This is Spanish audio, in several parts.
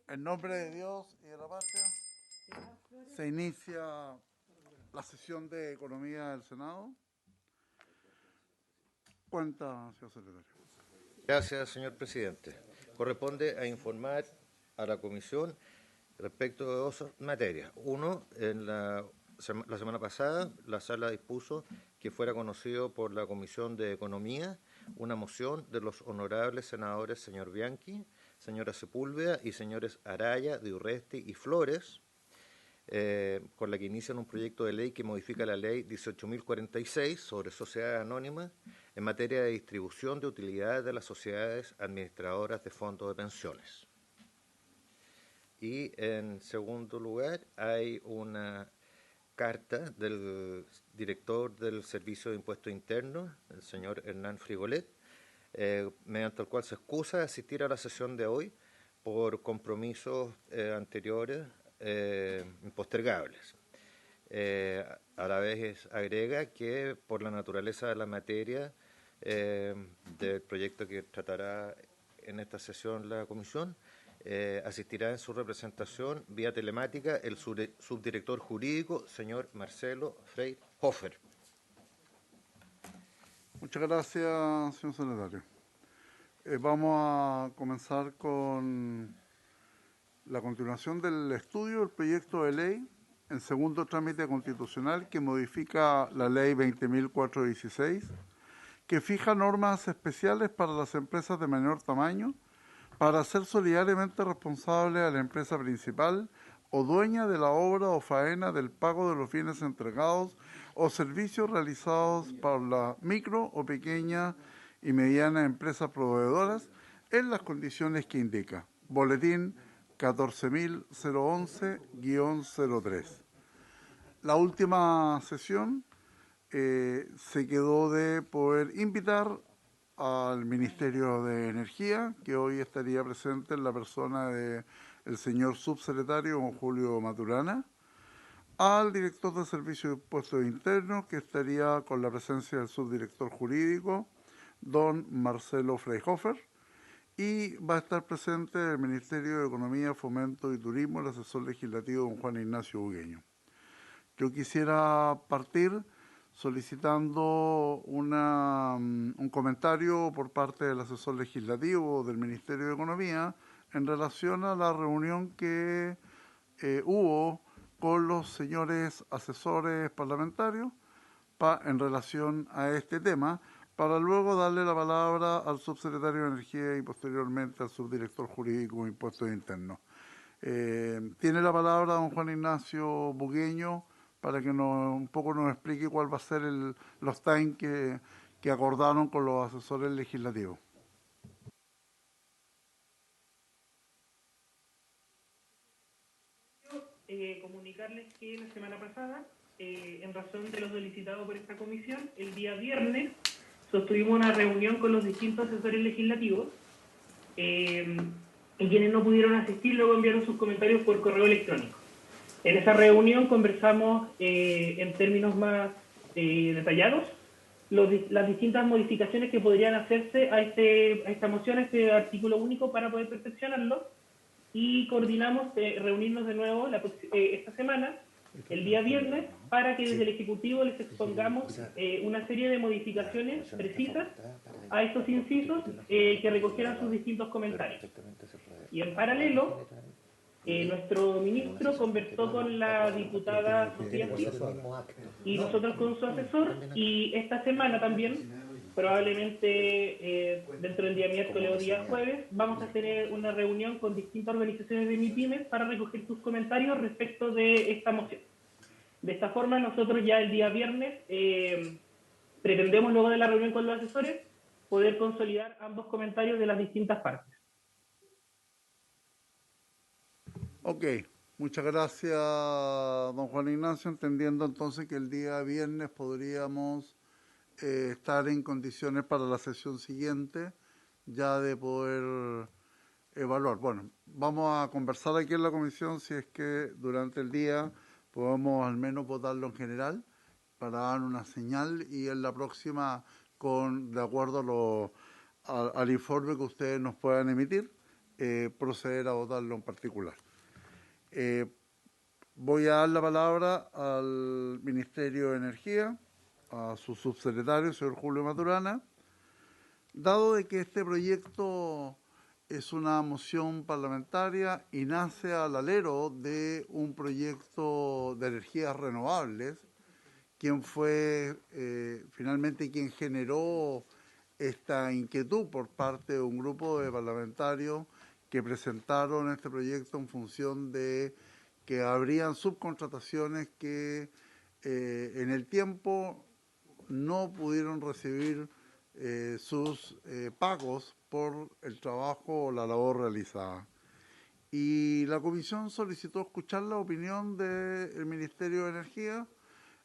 En nombre de Dios y de la patria, se inicia la sesión de Economía del Senado. Cuenta, señor secretario. Gracias, señor presidente. Corresponde a informar a la comisión respecto de dos materias. Uno, la semana pasada, la sala dispuso que fuera conocido por la Comisión de Economía una moción de los honorables senadores señor Bianchi, señora Sepúlveda y señores Araya, de Urresti y Flores, con la que inician un proyecto de ley que modifica la ley 18.046 sobre sociedades anónimas en materia de distribución de utilidades de las sociedades administradoras de fondos de pensiones. Y en segundo lugar, hay una carta del director del Servicio de Impuestos Internos, el señor Hernán Frigolet, mediante el cual se excusa de asistir a la sesión de hoy por compromisos anteriores impostergables. A la vez agrega que por la naturaleza de la materia del proyecto que tratará en esta sesión la comisión, asistirá en su representación vía telemática el subdirector jurídico, señor Marcelo Freyhofer. Muchas gracias, señor secretario. Vamos a comenzar con la continuación del estudio del proyecto de ley en segundo trámite constitucional que modifica la ley 20.416, que fija normas especiales para las empresas de menor tamaño para ser solidariamente responsable a la empresa principal o dueña de la obra o faena del pago de los bienes entregados o servicios realizados por la micro o pequeña y mediana empresas proveedoras en las condiciones que indica. Boletín 14.011-03. La última sesión se quedó de poder invitar al Ministerio de Energía, que hoy estaría presente en la persona del señor subsecretario don Julio Maturana, al director de Servicio de Impuestos Internos, que estaría con la presencia del subdirector jurídico, don Marcelo Freyhofer, y va a estar presente el Ministerio de Economía, Fomento y Turismo, el asesor legislativo don Juan Ignacio Bugueño. Yo quisiera partir solicitando un comentario por parte del asesor legislativo del Ministerio de Economía en relación a la reunión que hubo con los señores asesores parlamentarios en relación a este tema, para luego darle la palabra al subsecretario de Energía y posteriormente al subdirector jurídico de Impuestos Internos. Tiene la palabra don Juan Ignacio Bugueño para que un poco nos explique cuál va a ser los times que acordaron con los asesores legislativos. Comunicarles que la semana pasada, en razón de lo solicitado por esta comisión, el día viernes sostuvimos una reunión con los distintos asesores legislativos y quienes no pudieron asistir luego enviaron sus comentarios por correo electrónico. En esa reunión conversamos en términos más detallados las distintas modificaciones que podrían hacerse a esta moción, a este artículo único, para poder perfeccionarlo, y coordinamos reunirnos de nuevo esta semana, el día viernes, para que desde el Ejecutivo les expongamos una serie de modificaciones precisas a estos incisos que recogieran sus distintos comentarios. Y en paralelo, nuestro ministro conversó con la diputada Sofía Cid y nosotros con su asesor, y esta semana también, probablemente dentro del día miércoles o día jueves, vamos a tener una reunión con distintas organizaciones de MIPYMES para recoger sus comentarios respecto de esta moción. De esta forma, nosotros ya el día viernes pretendemos, luego de la reunión con los asesores, poder consolidar ambos comentarios de las distintas partes. Ok, muchas gracias, don Juan Ignacio, entendiendo entonces que el día viernes podríamos estar en condiciones para la sesión siguiente ya de poder evaluar. Bueno, vamos a conversar aquí en la comisión si es que durante el día podemos al menos votarlo en general para dar una señal, y en la próxima de acuerdo al informe que ustedes nos puedan emitir, proceder a votarlo en particular. Voy a dar la palabra al Ministerio de Energía, a su subsecretario, señor Julio Maturana. Dado de que este proyecto es una moción parlamentaria y nace al alero de un proyecto de energías renovables, quien fue finalmente quien generó esta inquietud por parte de un grupo de parlamentarios que presentaron este proyecto en función de que habrían subcontrataciones que en el tiempo no pudieron recibir sus pagos por el trabajo o la labor realizada. Y la comisión solicitó escuchar la opinión del Ministerio de Energía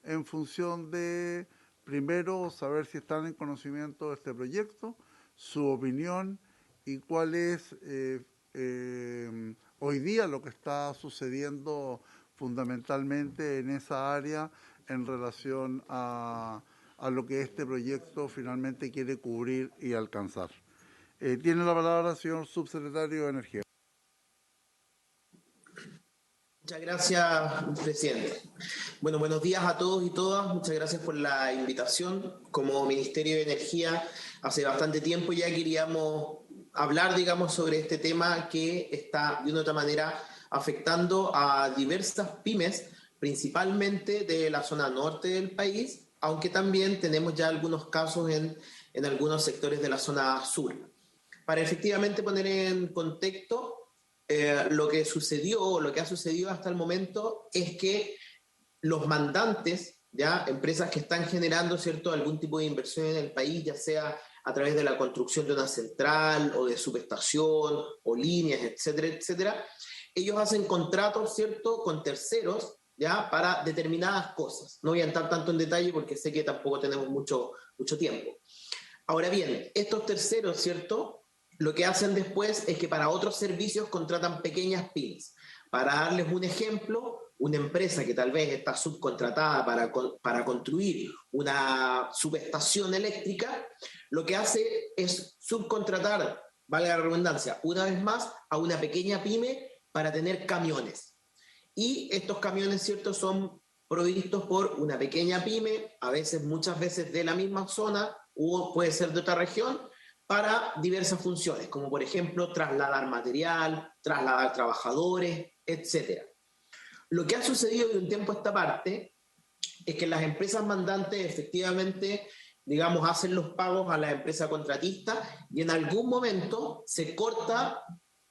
en función de, primero, saber si están en conocimiento de este proyecto, su opinión y cuál es hoy día lo que está sucediendo fundamentalmente en esa área en relación a lo que este proyecto finalmente quiere cubrir y alcanzar. Tiene la palabra el señor subsecretario de Energía. Muchas gracias, presidente. Bueno, buenos días a todos y todas. Muchas gracias por la invitación. Como Ministerio de Energía, hace bastante tiempo ya queríamos hablar, digamos, sobre este tema que está de una u otra manera afectando a diversas pymes, principalmente de la zona norte del país, aunque también tenemos ya algunos casos en algunos sectores de la zona sur. Para efectivamente poner en contexto, lo que sucedió o lo que ha sucedido hasta el momento es que los mandantes, ya empresas que están generando, ¿cierto?, algún tipo de inversión en el país, ya sea a través de la construcción de una central o de subestación o líneas, etcétera, etcétera, ellos hacen contratos, ¿cierto?, con terceros, ya, para determinadas cosas. No voy a entrar tanto en detalle porque sé que tampoco tenemos mucho tiempo. Ahora bien, estos terceros, ¿cierto?, lo que hacen después es que para otros servicios contratan pequeñas pymes. Para darles un ejemplo, una empresa que tal vez está subcontratada para construir una subestación eléctrica, lo que hace es subcontratar, valga la redundancia, una vez más a una pequeña pyme para tener camiones. Y estos camiones, ¿cierto?, son provistos por una pequeña pyme, a veces, muchas veces de la misma zona, o puede ser de otra región, para diversas funciones, como por ejemplo trasladar material, trasladar trabajadores, etc. Lo que ha sucedido de un tiempo a esta parte es que las empresas mandantes efectivamente, digamos, hacen los pagos a la empresa contratista y en algún momento se corta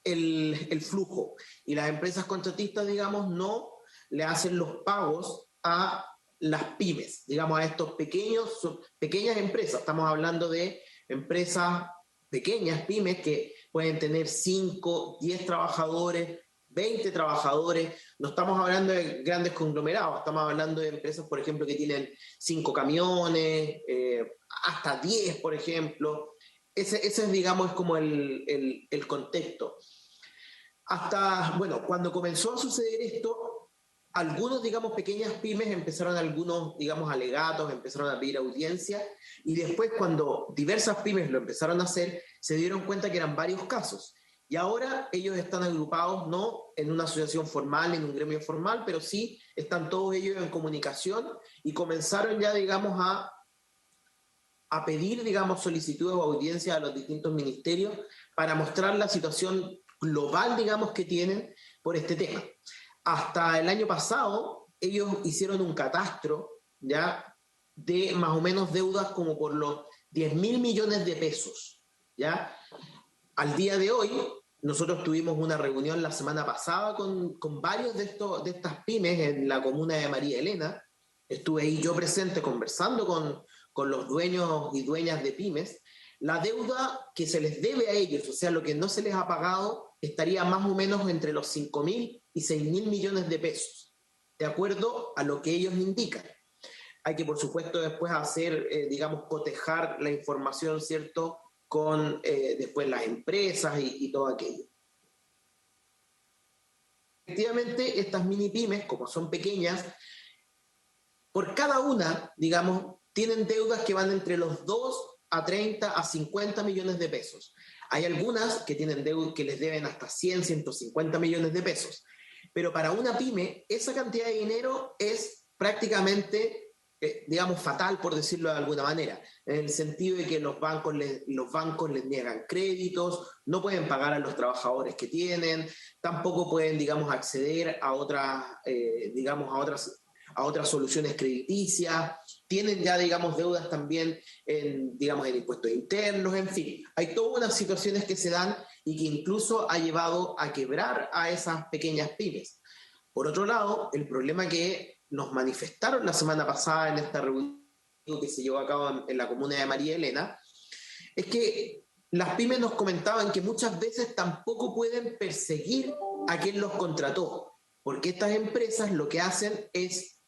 el flujo y las empresas contratistas, digamos, no le hacen los pagos a las pymes, digamos, a estos pequeñas empresas. Estamos hablando de empresas pequeñas, pymes, que pueden tener 5, 10 trabajadores, 20 trabajadores. No estamos hablando de grandes conglomerados, estamos hablando de empresas, por ejemplo, que tienen 5 camiones, hasta 10, por ejemplo. Ese es, digamos, como el contexto. Hasta, bueno, cuando comenzó a suceder esto, algunos, digamos, pequeñas pymes empezaron algunos, digamos, alegatos, empezaron a pedir audiencia y después cuando diversas pymes lo empezaron a hacer, se dieron cuenta que eran varios casos. Y ahora ellos están agrupados no en una asociación formal, en un gremio formal, pero sí están todos ellos en comunicación y comenzaron ya, digamos, a pedir, digamos, solicitudes o audiencias a los distintos ministerios para mostrar la situación global, digamos, que tienen por este tema. Hasta el año pasado, ellos hicieron un catastro, ¿ya?, de más o menos deudas como por los 10.000 millones de pesos, ¿ya? Al día de hoy, nosotros tuvimos una reunión la semana pasada con varios de estas pymes en la comuna de María Elena. Estuve ahí yo presente conversando con los dueños y dueñas de pymes. La deuda que se les debe a ellos, o sea, lo que no se les ha pagado, estaría más o menos entre los 5.000 y 6.000 millones de pesos, de acuerdo a lo que ellos indican. Hay que, por supuesto, después hacer, digamos, cotejar la información, ¿cierto?, con después las empresas y todo aquello. Efectivamente, estas mini pymes, como son pequeñas, por cada una, digamos, tienen deudas que van entre los 2 a 30 a 50 millones de pesos. Hay algunas que tienen que les deben hasta 100, 150 millones de pesos. Pero para una pyme, esa cantidad de dinero es prácticamente, digamos, fatal, por decirlo de alguna manera, en el sentido de que los bancos les niegan créditos, no pueden pagar a los trabajadores que tienen, tampoco pueden, digamos, acceder a otras, a otras soluciones crediticias, tienen ya, digamos, deudas también digamos, en impuestos internos, en fin. Hay todas unas situaciones que se dan y que incluso ha llevado a quebrar a esas pequeñas pymes. Por otro lado, el problema que nos manifestaron la semana pasada en esta reunión que se llevó a cabo en la comuna de María Elena, es que las pymes nos comentaban que muchas veces tampoco pueden perseguir a quien los contrató, porque estas empresas lo que hacen es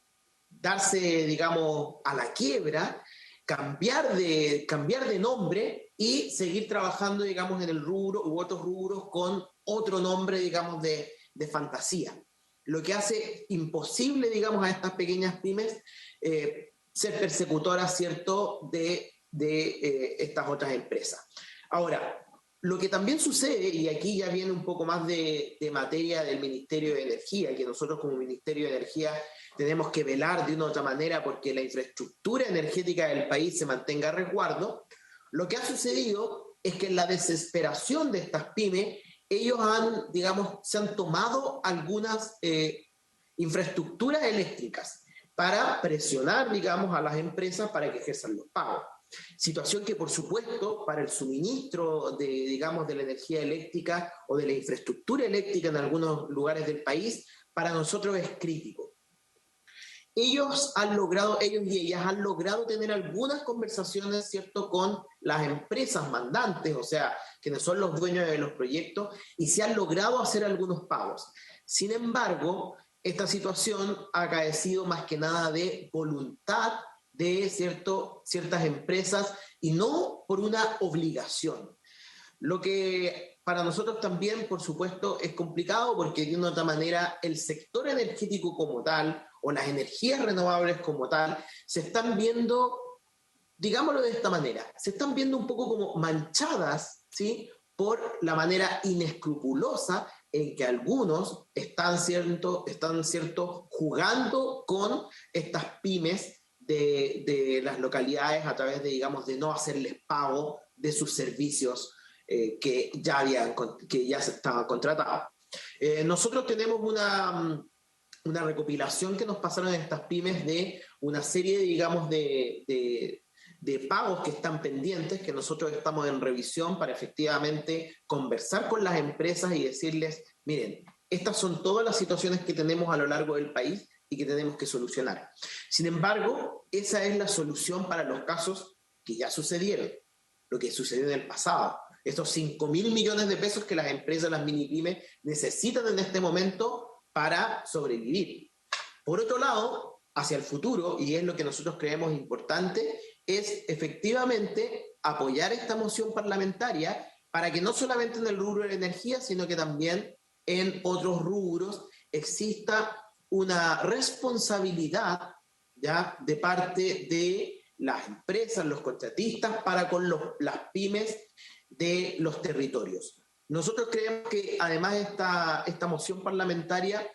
darse, digamos, a la quiebra, cambiar de nombre y seguir trabajando, digamos, en el rubro u otros rubros con otro nombre, digamos, de fantasía. Lo que hace imposible, digamos, a estas pequeñas pymes ser persecutoras, ¿cierto?, de estas otras empresas. Ahora, lo que también sucede, y aquí ya viene un poco más de materia del Ministerio de Energía, que nosotros como Ministerio de Energía tenemos que velar de una u otra manera porque la infraestructura energética del país se mantenga a resguardo. Lo que ha sucedido es que en la desesperación de estas pymes, ellos se han tomado algunas infraestructuras eléctricas para presionar, digamos, a las empresas para que ejerzan los pagos. Situación que, por supuesto, para el suministro digamos, de la energía eléctrica o de la infraestructura eléctrica en algunos lugares del país, para nosotros es crítico. Ellos y ellas han logrado tener algunas conversaciones, ¿cierto?, con las empresas mandantes, o sea, quienes son los dueños de los proyectos, y se han logrado hacer algunos pagos. Sin embargo, esta situación ha acaecido más que nada de voluntad de ciertas empresas y no por una obligación. Lo que para nosotros también, por supuesto, es complicado porque de una u otra manera el sector energético como tal o las energías renovables como tal se están viendo, digámoslo de esta manera, se están viendo un poco como manchadas, ¿sí?, por la manera inescrupulosa en que algunos están jugando con estas pymes de las localidades a través de, digamos, de no hacerles pago de sus servicios que ya se estaban contratados. Nosotros tenemos una recopilación que nos pasaron en estas pymes de una serie, digamos, de pagos que están pendientes, que nosotros estamos en revisión para efectivamente conversar con las empresas y decirles, miren, estas son todas las situaciones que tenemos a lo largo del país y que tenemos que solucionar. Sin embargo, esa es la solución para los casos que ya sucedieron, lo que sucedió en el pasado. Estos 5.000 millones de pesos que las empresas, las mini pymes, necesitan en este momento para sobrevivir. Por otro lado, hacia el futuro, y es lo que nosotros creemos importante, es efectivamente apoyar esta moción parlamentaria para que no solamente en el rubro de la energía, sino que también en otros rubros exista una responsabilidad, ¿ya?, de parte de las empresas, los contratistas, para con las pymes de los territorios. Nosotros creemos que además esta moción parlamentaria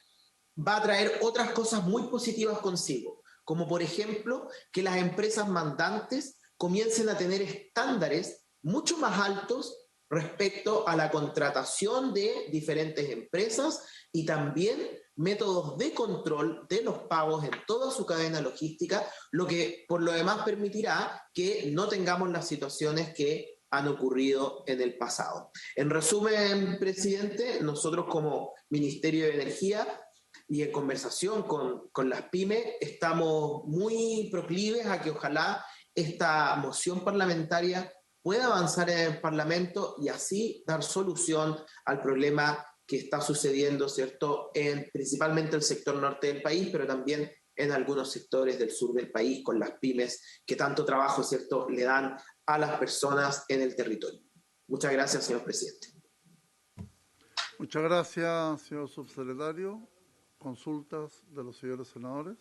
va a traer otras cosas muy positivas consigo, como por ejemplo que las empresas mandantes comiencen a tener estándares mucho más altos respecto a la contratación de diferentes empresas y también métodos de control de los pagos en toda su cadena logística, lo que por lo demás permitirá que no tengamos las situaciones que han ocurrido en el pasado. En resumen, presidente, nosotros como Ministerio de Energía y en conversación con las pymes estamos muy proclives a que ojalá esta moción parlamentaria pueda avanzar en el Parlamento y así dar solución al problema que está sucediendo, ¿cierto?, principalmente el sector norte del país, pero también en algunos sectores del sur del país con las pymes que tanto trabajo, ¿cierto?, le dan a las personas en el territorio. Muchas gracias, señor presidente. Muchas gracias, señor subsecretario. Consultas de los señores senadores.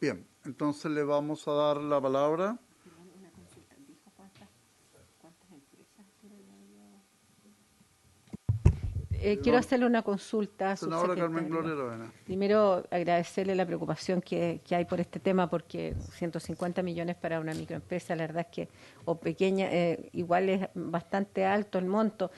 Bien, entonces le vamos a dar la palabra Quiero hacerle una consulta, Senadora Carmen subsecretario. Gloria Aravena. Primero, agradecerle la preocupación que hay por este tema, porque 150 millones para una microempresa, la verdad es que, o pequeña, igual es bastante alto el monto.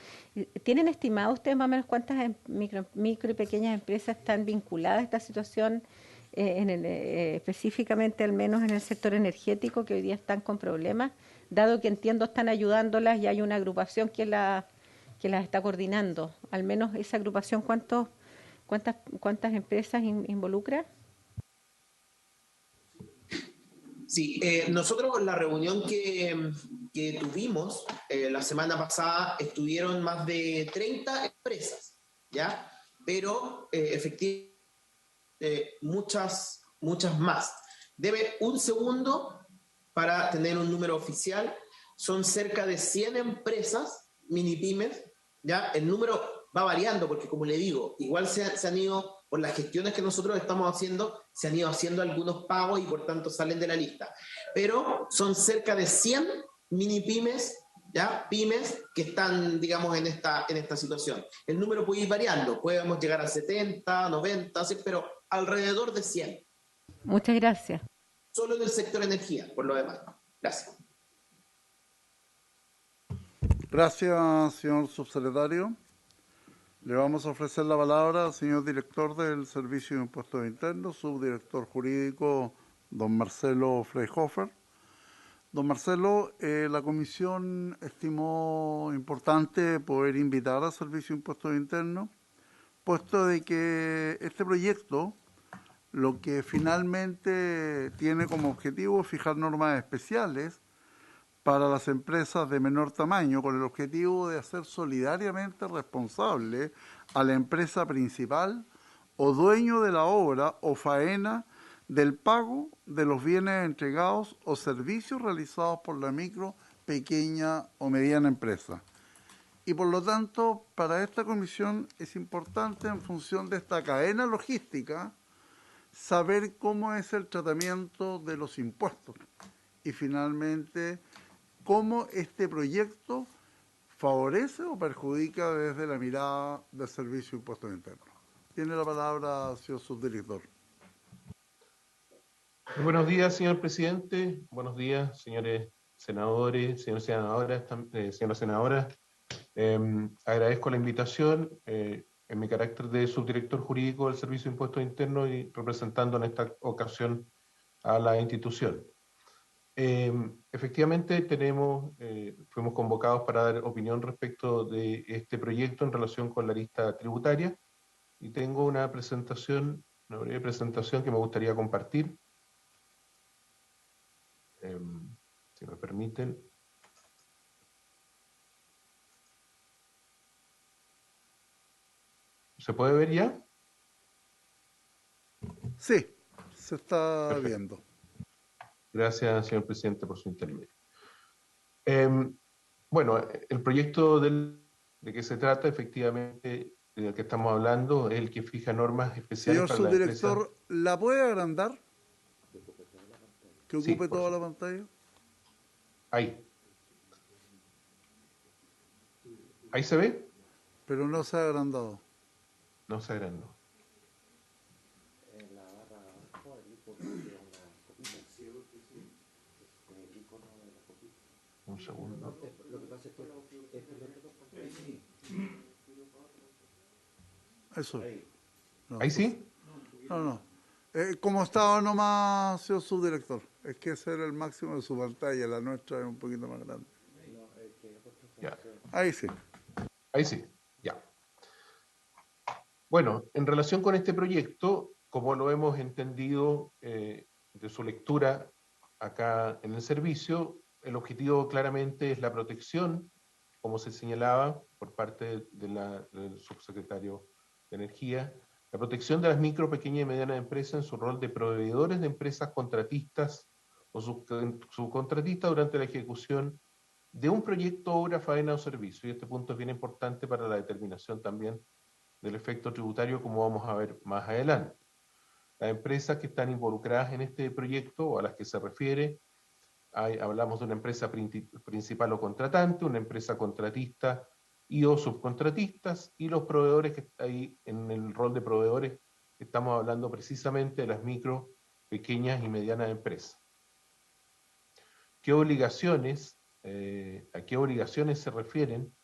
¿Tienen estimado ustedes más o menos cuántas micro y pequeñas empresas están vinculadas a esta situación, específicamente al menos en el sector energético, que hoy día están con problemas? Dado que entiendo están ayudándolas y hay una agrupación que las está coordinando. Al menos esa agrupación, ¿cuántas empresas involucra? Sí, nosotros en la reunión que tuvimos la semana pasada estuvieron más de 30 empresas, ¿ya? Pero efectivamente muchas más. Debe un segundo para tener un número oficial. Son cerca de 100 empresas, mini pymes, ¿ya? El número va variando porque, como le digo, igual se han ido, por las gestiones que nosotros estamos haciendo, se han ido haciendo algunos pagos y por tanto salen de la lista. Pero son cerca de 100 mini pymes, ¿ya? Pymes que están, digamos, en esta situación. El número puede ir variando, podemos llegar a 70, 90, pero alrededor de 100. Muchas gracias. Solo en el sector energía, por lo demás. Gracias. Gracias, señor subsecretario. Le vamos a ofrecer la palabra al señor director del Servicio de Impuestos Internos, subdirector jurídico, don Marcelo Freyhofer. Don Marcelo, la comisión estimó importante poder invitar al Servicio de Impuestos Internos, puesto de que este proyecto lo que finalmente tiene como objetivo es fijar normas especiales para las empresas de menor tamaño, con el objetivo de hacer solidariamente responsable a la empresa principal o dueño de la obra o faena del pago de los bienes entregados o servicios realizados por la micro, pequeña o mediana empresa. Y por lo tanto, para esta comisión es importante, en función de esta cadena logística, saber cómo es el tratamiento de los impuestos y finalmente cómo este proyecto favorece o perjudica desde la mirada del Servicio de Impuestos Internos. Tiene la palabra, señor subdirector. Buenos días, señor presidente. Buenos días, señores senadores, señores senadoras, señoras senadoras. Agradezco la invitación en mi carácter de subdirector jurídico del Servicio de Impuestos Internos y representando en esta ocasión a la institución. Efectivamente fuimos convocados para dar opinión respecto de este proyecto en relación con la lista tributaria y tengo una breve presentación que me gustaría compartir. Si me permiten. ¿Se puede ver ya? Sí, se está Perfecto. viendo. Gracias, señor presidente, por su intermedio. Bueno, el proyecto de que se trata, efectivamente, del que estamos hablando, es el que fija normas especiales Señor para las empresas. subdirector, ¿la puede agrandar? Que Sí, ocupe por toda la supuesto. pantalla. Ahí. ¿Ahí se ve? Pero no se ha agrandado. No se agrandó. Un segundo. Eso. No, ¿Ahí sí? No. Como estaba nomás, señor subdirector. Es que ese era el máximo de su pantalla. La nuestra es un poquito más grande. Ya. Ahí sí. Ahí sí, ya. Bueno, en relación con este proyecto, como lo hemos entendido de su lectura acá en el servicio, el objetivo claramente es la protección, como se señalaba por parte del subsecretario de Energía, la protección de las micro, pequeñas y medianas empresas en su rol de proveedores de empresas contratistas o subcontratistas durante la ejecución de un proyecto, obra, faena o servicio. Y este punto es bien importante para la determinación también del efecto tributario, como vamos a ver más adelante. Las empresas que están involucradas en este proyecto o a las que se refiere, hablamos de una empresa principal o contratante, una empresa contratista y o subcontratistas, y los proveedores que está ahí en el rol de proveedores, estamos hablando precisamente de las micro, pequeñas y medianas empresas. ¿Qué obligaciones, a qué obligaciones se refieren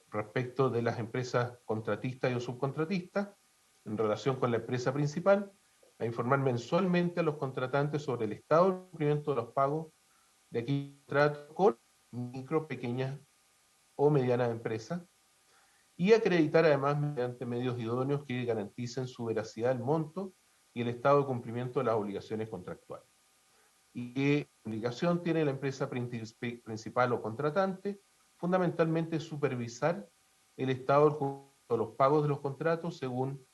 respecto de las empresas contratistas y o subcontratistas en relación con la empresa principal? A informar mensualmente a los contratantes sobre el estado de cumplimiento de los pagos de aquellos contratos con micro, pequeñas o medianas empresas, y acreditar además mediante medios idóneos que garanticen su veracidad, el monto y el estado de cumplimiento de las obligaciones contractuales. ¿Y qué obligación tiene la empresa principal o contratante? Fundamentalmente supervisar el estado de los pagos de los contratos según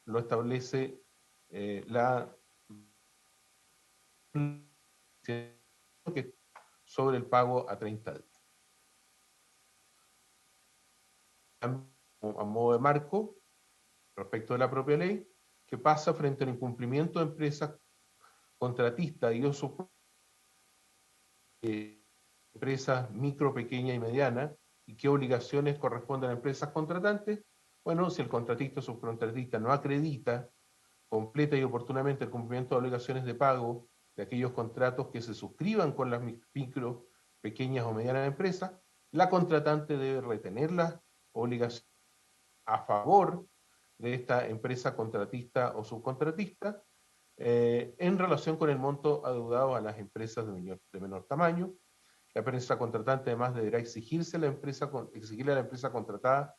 lo establece sobre el pago a 30 días. A modo de marco, respecto de la propia ley, ¿qué pasa frente al incumplimiento de empresas contratistas y o empresas micro, pequeña y mediana, y qué obligaciones corresponden a empresas contratantes? Bueno, si el contratista o subcontratista no acredita completa y oportunamente el cumplimiento de obligaciones de pago de aquellos contratos que se suscriban con las micro, pequeñas o medianas empresas, la contratante debe retener las obligaciones a favor de esta empresa contratista o subcontratista en relación con el monto adeudado a las empresas de menor tamaño. La empresa contratante además deberá exigirle a la empresa contratada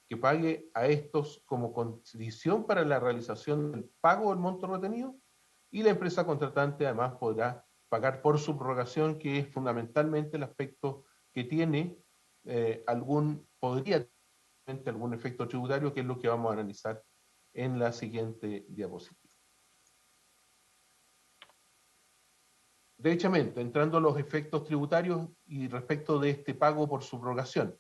que pague a estos como condición para la realización del pago del monto retenido, y la empresa contratante además podrá pagar por subrogación, que es fundamentalmente el aspecto que tiene podría tener algún efecto tributario, que es lo que vamos a analizar en la siguiente diapositiva. Derechamente, entrando a los efectos tributarios y respecto de este pago por subrogación.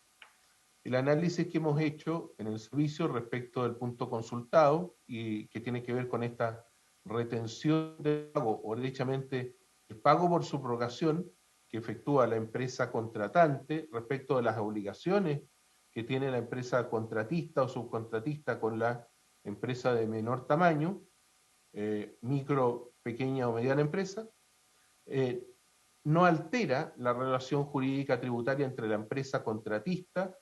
El análisis que hemos hecho en el servicio respecto del punto consultado y que tiene que ver con esta retención de pago, o derechamente el pago por subrogación que efectúa la empresa contratante respecto de las obligaciones que tiene la empresa contratista o subcontratista con la empresa de menor tamaño, micro, pequeña o mediana empresa, no altera la relación jurídica tributaria entre la empresa contratista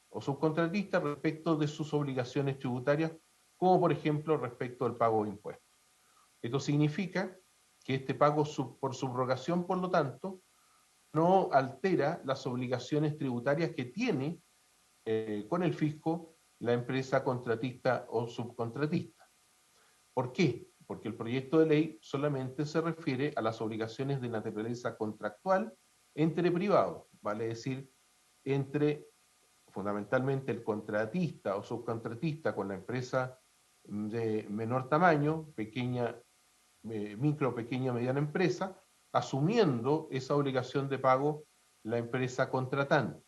o subcontratista respecto de sus obligaciones tributarias, como por ejemplo respecto al pago de impuestos. Esto significa que este pago por subrogación, por lo tanto, no altera las obligaciones tributarias que tiene con el fisco la empresa contratista o subcontratista. ¿Por qué? Porque el proyecto de ley solamente se refiere a las obligaciones de naturaleza contractual entre privados, vale decir, entre fundamentalmente el contratista o subcontratista con la empresa de menor tamaño, micro, pequeña, mediana empresa, asumiendo esa obligación de pago la empresa contratante,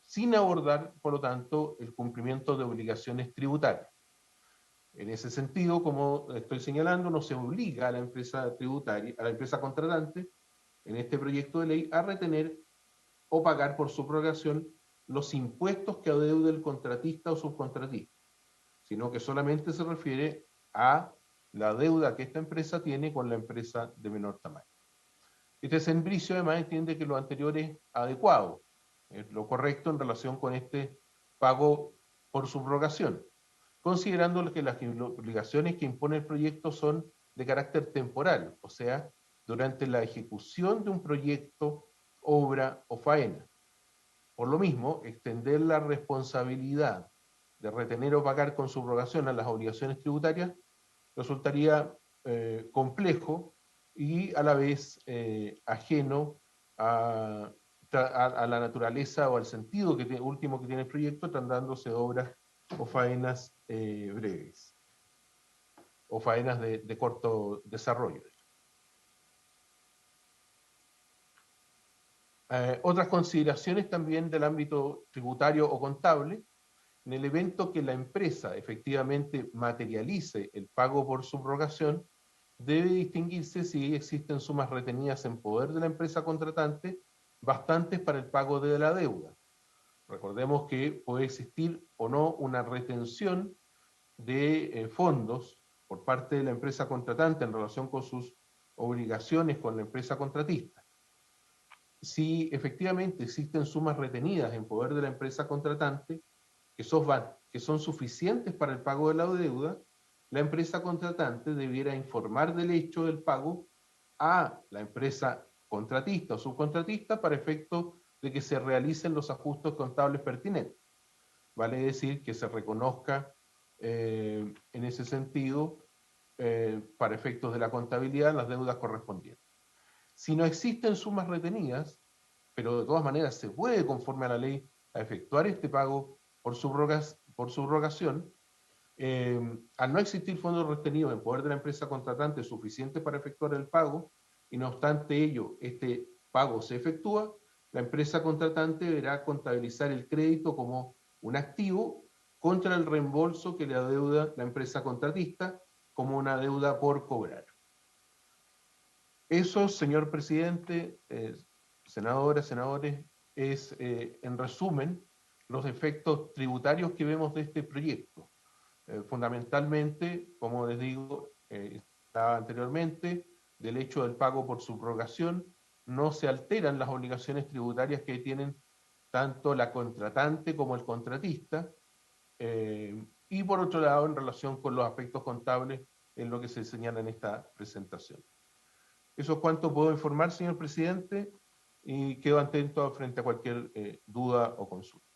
sin abordar, por lo tanto, el cumplimiento de obligaciones tributarias. En ese sentido, como estoy señalando, no se obliga a la empresa tributaria, a la empresa contratante, en este proyecto de ley, a retener o pagar por subrogación los impuestos que adeude el contratista o subcontratista, sino que solamente se refiere a la deuda que esta empresa tiene con la empresa de menor tamaño. Este servicio además entiende que lo anterior es adecuado, es lo correcto en relación con este pago por subrogación, considerando que las obligaciones que impone el proyecto son de carácter temporal, o sea, durante la ejecución de un proyecto, obra o faena. Por lo mismo, extender la responsabilidad de retener o pagar con subrogación a las obligaciones tributarias resultaría complejo y a la vez ajeno a la naturaleza o al sentido último que tiene el proyecto, tratándose de obras o faenas breves o faenas de corto desarrollo. Otras consideraciones también del ámbito tributario o contable: en el evento que la empresa efectivamente materialice el pago por subrogación, debe distinguirse si existen sumas retenidas en poder de la empresa contratante bastantes para el pago de la deuda, Recordemos que puede existir o no una retención de fondos por parte de la empresa contratante en relación con sus obligaciones con la empresa contratista. Si efectivamente existen sumas retenidas en poder de la empresa contratante que son suficientes para el pago de la deuda, la empresa contratante debiera informar del hecho del pago a la empresa contratista o subcontratista para efecto de que se realicen los ajustes contables pertinentes. Vale decir que se reconozca en ese sentido, para efectos de la contabilidad, las deudas correspondientes. Si no existen sumas retenidas, pero de todas maneras se puede, conforme a la ley, a efectuar este pago por subrogación, al no existir fondos retenidos en poder de la empresa contratante suficientes para efectuar el pago, y no obstante ello, este pago se efectúa, la empresa contratante deberá contabilizar el crédito como un activo contra el reembolso que le adeuda la empresa contratista como una deuda por cobrar. Eso, señor presidente, senadoras, senadores, es en resumen los efectos tributarios que vemos de este proyecto. Fundamentalmente, como les digo, estaba anteriormente, del hecho del pago por subrogación, no se alteran las obligaciones tributarias que tienen tanto la contratante como el contratista, y por otro lado, en relación con los aspectos contables, en lo que se señala en esta presentación. Eso es cuanto puedo informar, señor presidente, y quedo atento frente a cualquier duda o consulta.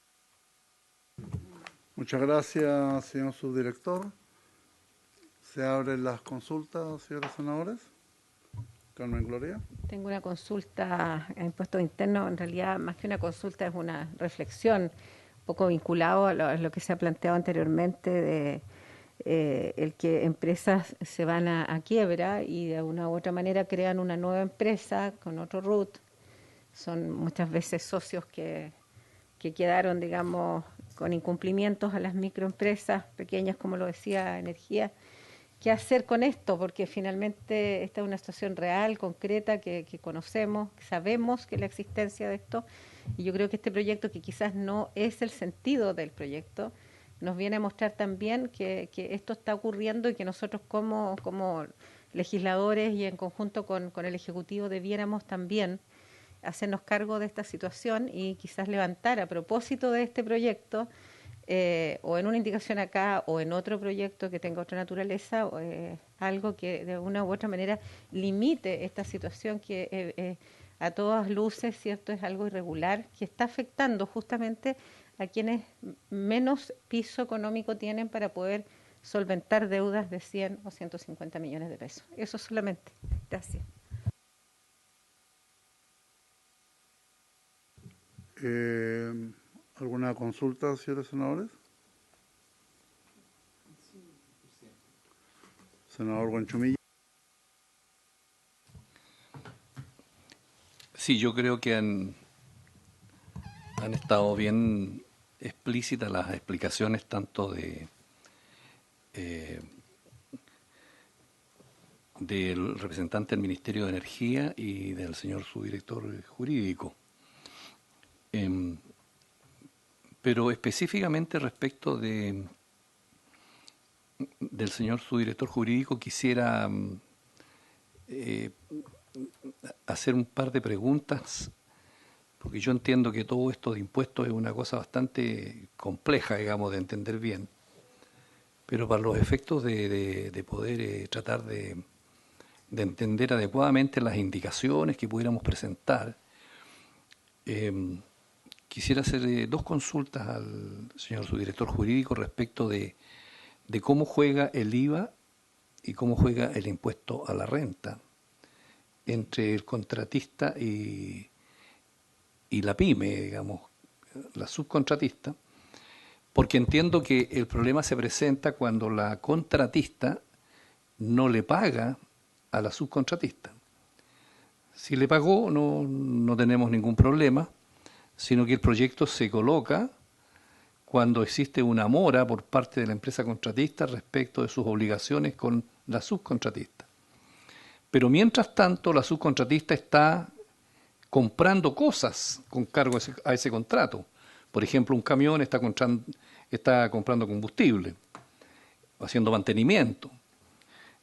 Muchas gracias, señor subdirector. Se abren las consultas, señores senadores. Carmen Gloria. Tengo una consulta a impuestos internos. En realidad, más que una consulta, es una reflexión, un poco vinculado a lo que se ha planteado anteriormente de el que empresas se van a quiebra y de una u otra manera crean una nueva empresa con otro root. Son muchas veces socios que quedaron, digamos, con incumplimientos a las microempresas pequeñas, como lo decía Energía. ¿Qué hacer con esto? Porque finalmente esta es una situación real, concreta, que conocemos, que sabemos que la existencia de esto, y yo creo que este proyecto, que quizás no es el sentido del proyecto, nos viene a mostrar también que esto está ocurriendo y que nosotros como legisladores y en conjunto con el Ejecutivo debiéramos también hacernos cargo de esta situación y quizás levantar a propósito de este proyecto, o en una indicación acá o en otro proyecto que tenga otra naturaleza, algo que de una u otra manera limite esta situación que a todas luces, cierto, es algo irregular, que está afectando justamente a quienes menos piso económico tienen para poder solventar deudas de 100 o 150 millones de pesos. Eso solamente. Gracias. ¿Alguna consulta, señores senadores? Senador Buenchumilla. Sí, yo creo que han estado bien explícitas las explicaciones tanto del representante del Ministerio de Energía y del señor subdirector jurídico. Pero específicamente respecto del señor subdirector jurídico quisiera hacer un par de preguntas, porque yo entiendo que todo esto de impuestos es una cosa bastante compleja, digamos, de entender bien, pero para los efectos de poder tratar de entender adecuadamente las indicaciones que pudiéramos presentar, quisiera hacer dos consultas al señor subdirector jurídico respecto de cómo juega el IVA y cómo juega el impuesto a la renta entre el contratista y la pyme, digamos, la subcontratista, porque entiendo que el problema se presenta cuando la contratista no le paga a la subcontratista. Si le pagó, no tenemos ningún problema, sino que el proyecto se coloca cuando existe una mora por parte de la empresa contratista respecto de sus obligaciones con la subcontratista. Pero mientras tanto, la subcontratista está comprando cosas con cargo a ese contrato. Por ejemplo, un camión está comprando combustible, haciendo mantenimiento.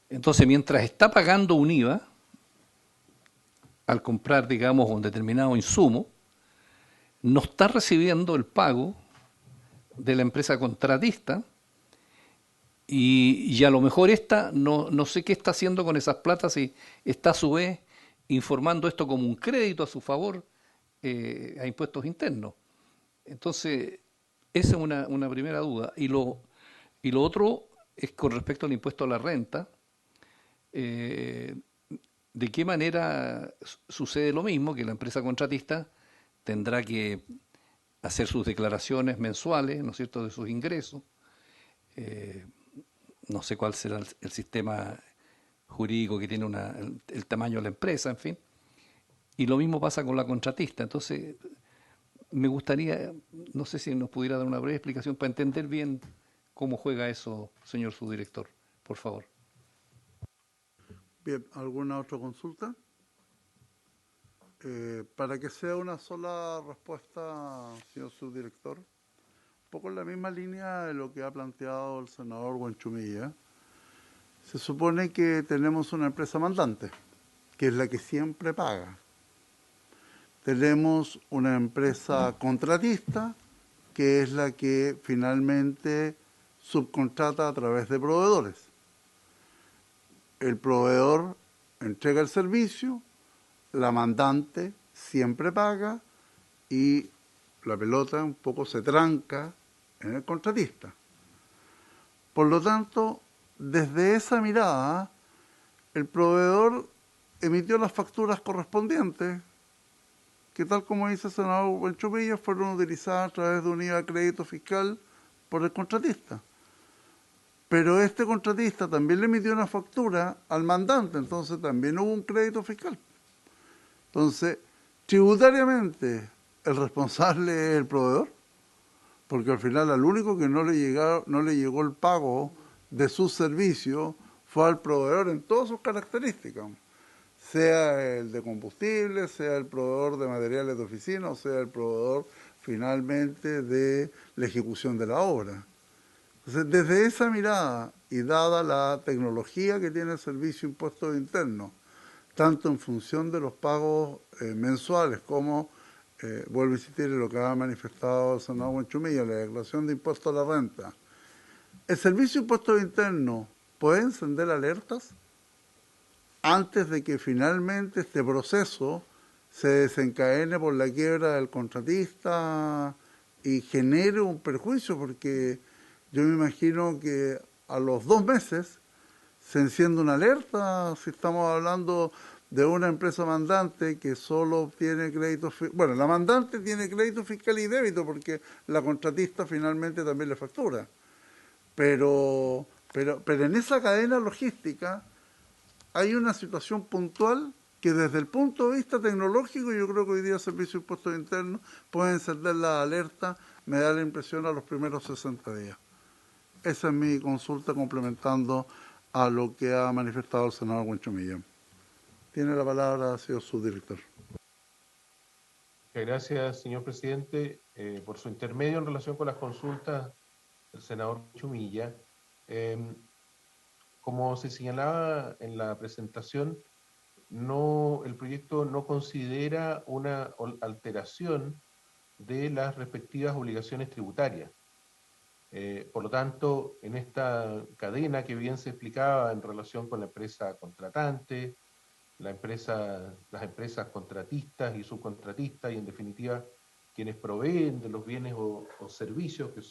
Entonces, mientras está pagando un IVA, al comprar, digamos, un determinado insumo, no está recibiendo el pago de la empresa contratista y a lo mejor esta no sé qué está haciendo con esas platas y está a su vez informando esto como un crédito a su favor a impuestos internos. Entonces, esa es una primera duda. Y lo otro es con respecto al impuesto a la renta. ¿De qué manera sucede lo mismo? Que la empresa contratista tendrá que hacer sus declaraciones mensuales, ¿no es cierto?, de sus ingresos. No sé cuál será el sistema jurídico que tiene el tamaño de la empresa, en fin. Y lo mismo pasa con la contratista. Entonces, me gustaría, no sé si nos pudiera dar una breve explicación para entender bien cómo juega eso, señor subdirector, por favor. Bien, ¿alguna otra consulta? Para que sea una sola respuesta, señor subdirector, un poco en la misma línea de lo que ha planteado el senador Buenchumilla. Se supone que tenemos una empresa mandante, que es la que siempre paga. Tenemos una empresa contratista, que es la que finalmente subcontrata a través de proveedores. El proveedor entrega el servicio, la mandante siempre paga y la pelota un poco se tranca en el contratista. Por lo tanto, desde esa mirada, el proveedor emitió las facturas correspondientes, que tal como dice el senador Buenchumilla, fueron utilizadas a través de un IVA crédito fiscal por el contratista. Pero este contratista también le emitió una factura al mandante, entonces también hubo un crédito fiscal. Entonces, tributariamente, el responsable es el proveedor, porque al final al único que no le llegó el pago de su servicio fue al proveedor en todas sus características, sea el de combustible, sea el proveedor de materiales de oficina, o sea el proveedor finalmente de la ejecución de la obra. Entonces, desde esa mirada y dada la tecnología que tiene el Servicio de Impuestos Internos, tanto en función de los pagos mensuales como, vuelvo a insistir en lo que ha manifestado el senador Buenchumilla, la declaración de impuesto a la renta, ¿el Servicio de Impuestos Internos puede encender alertas antes de que finalmente este proceso se desencadene por la quiebra del contratista y genere un perjuicio? Porque yo me imagino que a los 2 meses se enciende una alerta si estamos hablando de una empresa mandante que solo obtiene crédito fiscal. Bueno, la mandante tiene crédito fiscal y débito porque la contratista finalmente también le factura. Pero en esa cadena logística hay una situación puntual que desde el punto de vista tecnológico, yo creo que hoy día el Servicio de Impuestos Internos puede encender la alerta, me da la impresión, a los primeros 60 días. Esa es mi consulta complementando a lo que ha manifestado el senador Buenchumilla. Tiene la palabra, señor subdirector. Muchas gracias, señor presidente, por su intermedio en relación con las consultas del senador Buenchumilla. Como se señalaba en la presentación, el proyecto no considera una alteración de las respectivas obligaciones tributarias. Por lo tanto, en esta cadena que bien se explicaba en relación con la empresa contratante, las empresas contratistas y subcontratistas, y en definitiva quienes proveen de los bienes o servicios que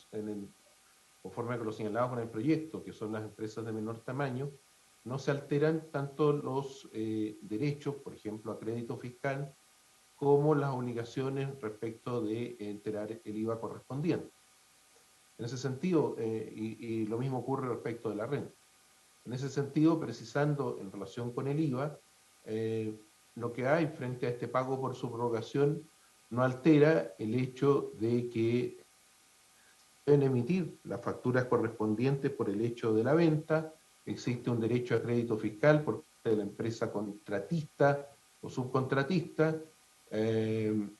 conforme a lo señalado con el proyecto, que son las empresas de menor tamaño, no se alteran tanto los derechos, por ejemplo, a crédito fiscal, como las obligaciones respecto de enterar el IVA correspondiente. En ese sentido, y lo mismo ocurre respecto de la renta. En ese sentido, precisando en relación con el IVA, lo que hay frente a este pago por subrogación no altera el hecho de que deben emitir las facturas correspondientes por el hecho de la venta. Existe un derecho a crédito fiscal por parte de la empresa contratista o subcontratista,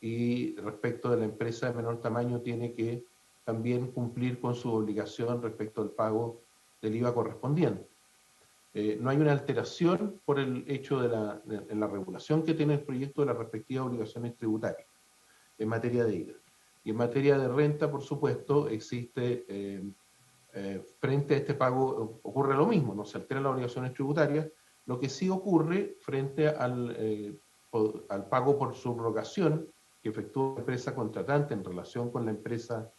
y respecto de la empresa de menor tamaño tiene que también cumplir con su obligación respecto al pago del IVA correspondiente. No hay una alteración por el hecho en la regulación que tiene el proyecto de las respectivas obligaciones tributarias en materia de IVA. Y en materia de renta, por supuesto, existe, frente a este pago, ocurre lo mismo, no se alteran las obligaciones tributarias. Lo que sí ocurre frente al pago por subrogación que efectúa la empresa contratante en relación con la empresa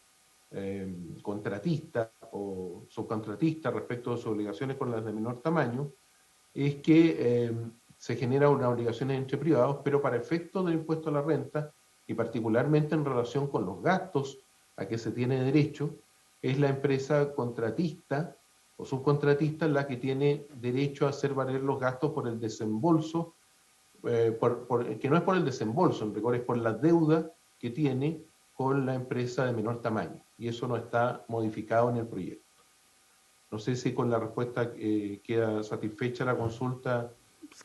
contratista o subcontratista respecto de sus obligaciones con las de menor tamaño, es que se genera una obligación entre privados, pero para efectos del impuesto a la renta, y particularmente en relación con los gastos a que se tiene derecho, es la empresa contratista o subcontratista la que tiene derecho a hacer valer los gastos por el desembolso, que no es por el desembolso, en rigor es por la deuda que tiene con la empresa de menor tamaño, y eso no está modificado en el proyecto. No sé si con la respuesta queda satisfecha la consulta.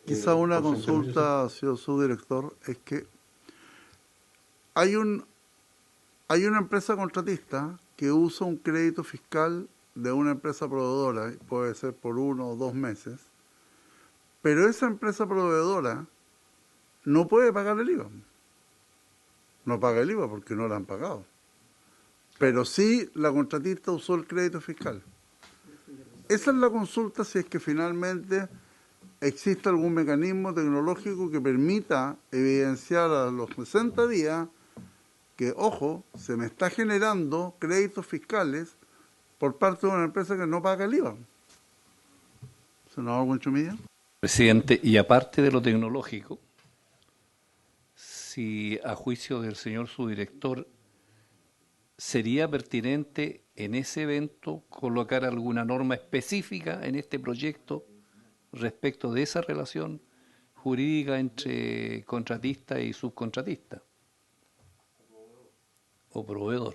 Quizá una por su intervención. consulta, señor subdirector, es que hay una empresa contratista que usa un crédito fiscal de una empresa proveedora, puede ser por 1 o 2 meses, pero esa empresa proveedora no puede pagar el IVA. No paga el IVA porque no la han pagado. Pero sí la contratista usó el crédito fiscal. Esa es la consulta, si es que finalmente existe algún mecanismo tecnológico que permita evidenciar a los 60 días que, ojo, se me está generando créditos fiscales por parte de una empresa que no paga el IVA. Senador Buenchumilla. Presidente, y aparte de lo tecnológico, si a juicio del señor subdirector sería pertinente en ese evento colocar alguna norma específica en este proyecto respecto de esa relación jurídica entre contratista y subcontratista o proveedor.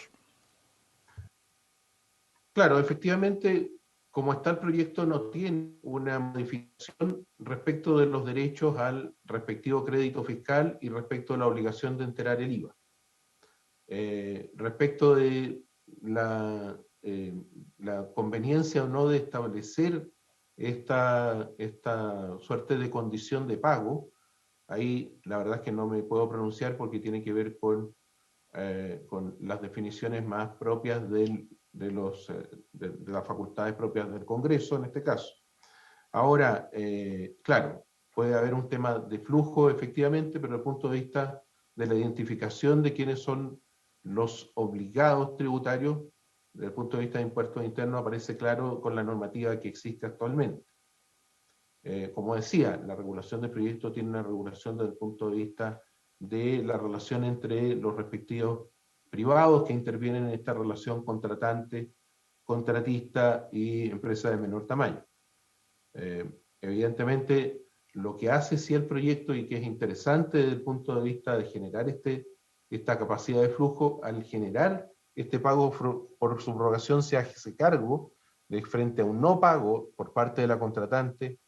Claro, efectivamente, como está el proyecto, no tiene una modificación respecto de los derechos al respectivo crédito fiscal y respecto a la obligación de enterar el IVA. Respecto de la conveniencia o no de establecer esta suerte de condición de pago, ahí la verdad es que no me puedo pronunciar porque tiene que ver con las definiciones más propias de las facultades propias del Congreso en este caso. Ahora, claro, puede haber un tema de flujo efectivamente, pero desde el punto de vista de la identificación de quiénes son los obligados tributarios, desde el punto de vista de impuestos internos aparece claro con la normativa que existe actualmente. Como decía, la regulación del proyecto tiene una regulación desde el punto de vista de la relación entre los respectivos privados que intervienen en esta relación contratante, contratista y empresa de menor tamaño. Evidentemente, lo que hace sí el proyecto y que es interesante desde el punto de vista de generar esta capacidad de flujo, al generar este pago por subrogación se hace cargo de frente a un no pago por parte de la contratante,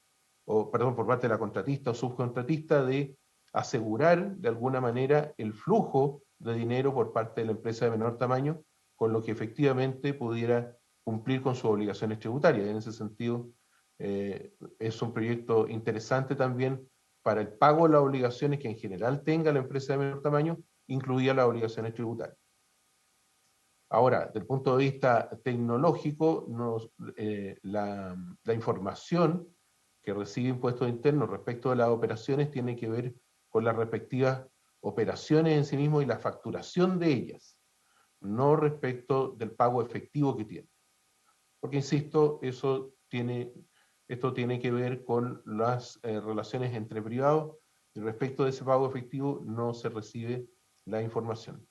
por parte de la contratista o subcontratista, de asegurar de alguna manera el flujo de dinero por parte de la empresa de menor tamaño, con lo que efectivamente pudiera cumplir con sus obligaciones tributarias. En ese sentido, es un proyecto interesante también para el pago de las obligaciones que en general tenga la empresa de menor tamaño, incluidas las obligaciones tributarias. Ahora, desde el punto de vista tecnológico, la información que recibe impuestos internos respecto de las operaciones tiene que ver con las respectivas operaciones en sí mismo y la facturación de ellas, no respecto del pago efectivo que tiene. Porque, insisto, esto tiene que ver con las relaciones entre privados y respecto de ese pago efectivo no se recibe la información.